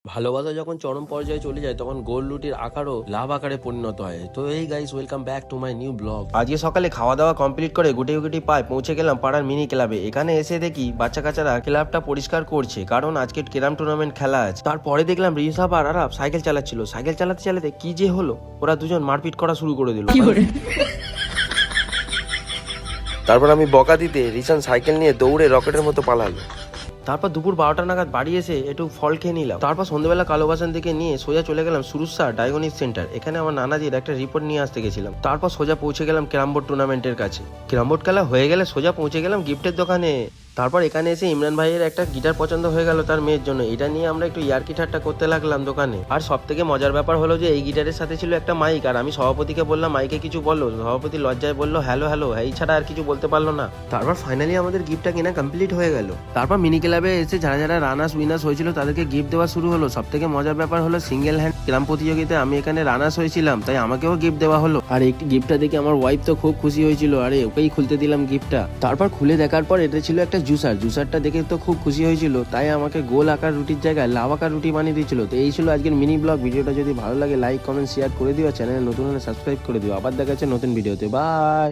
ভালোবাসা যখন চরম পর্যায়ে চলে যায় তখন গোল রুটির আকারও লাভ আকারে পরিণত হয়। তো এই guys, welcome back to my new blog. আজকে সকালে খাওয়া দাওয়া কমপ্লিট করে গুটি গুটি পায়ে পৌঁছে গেলাম পাড়ার মিনি ক্লাবে। এখানে এসে দেখি বাচ্চা কাচ্চারা ক্লাবটা পরিষ্কার করছে, কারণ আজকে ক্যারাম টুর্নামেন্ট খেলা আছে। তারপরে দেখলাম রিসাব আর আরাব সাইকেল চালাচ্ছিল। সাইকেল চালাতে চালাতে কি যে হলো, ওরা দুজন মারপিট করা শুরু করে দিল। তারপর আমি বকা দিতে রিসান সাইকেল নিয়ে দৌড়ে রকেটের মতো পালালো। তারপর দুপুর 12টা নাগাদ বাড়ি এসে একটু ফল খেয়ে নিলাম। তারপর সন্ধ্যেবেলা কালো বাসান থেকে নিয়ে সোজা চলে গেলাম সুরুসা ডায়াগনিক সেন্টার। এখানে আমার নানাজির একটা রিপোর্ট নিয়ে আসতে গেছিলাম। তারপর সোজা পৌঁছে গেলাম ক্যারাম বোর্ড টুর্নামেন্টের কাছে। ক্যারাম বোর্ড খেলা হয়ে গেলে সোজা পৌঁছে গেলাম গিফটের দোকানে। তারপর এখানে এসে ইমরান ভাইয়ের একটা গিটার পছন্দ হয়ে গেল তার মেয়ের জন্য। এটা নিয়ে আমরা একটু ইয়ার্কি ঠাট্টা করতে লাগলাম দোকানে। আর সব থেকে মজার ব্যাপার হলো যে এই গিটারের সাথে ছিল একটা মাইক, আর আমি সভাপতিকে বললাম মাইকে কিছু বললো। সভাপতি লজ্জায় বললো হ্যালো হ্যালো, এই ছাড়া আর কিছু বলতে পারলো না। তারপর ফাইনালি আমাদের গিফটটা কেনা কমপ্লিট হয়ে গেল। তারপর মিনি ক্লাবে এসে যারা যারা রানার্স উইনার্স হয়েছিল তাদেরকে গিফট দেওয়া শুরু হলো। সব থেকে মজার ব্যাপার হলো সিঙ্গেল হ্যান্ড ক্যারাম প্রতিযোগিতায় আমি এখানে রানার্স হয়েছিলাম, তাই আমাকেও গিফট দেওয়া হলো। আর এই গিফটটা দেখে আমার ওয়াইফ তো খুব খুশি হয়েছিল, আরে ওকেই খুলতে দিলাম গিফটটা। তারপর খুলে দেখার পর এটা ছিল একটা জুসারটা দেখে তো খুব খুশি হয়েছিল, তাই আমাকে গোল আকার রুটির জায়গায় লাভ আকার রুটি বানিয়ে দিয়েছিল। তো এই ছিল আজকের মিনি ব্লগ। ভিডিওটা যদি ভালো লাগে লাইক কমেন্ট শেয়ার করে দিও, চ্যানেলে নতুন হলে সাবস্ক্রাইব করে দিও। আবার দেখা যাচ্ছে নতুন ভিডিওতে, বাই।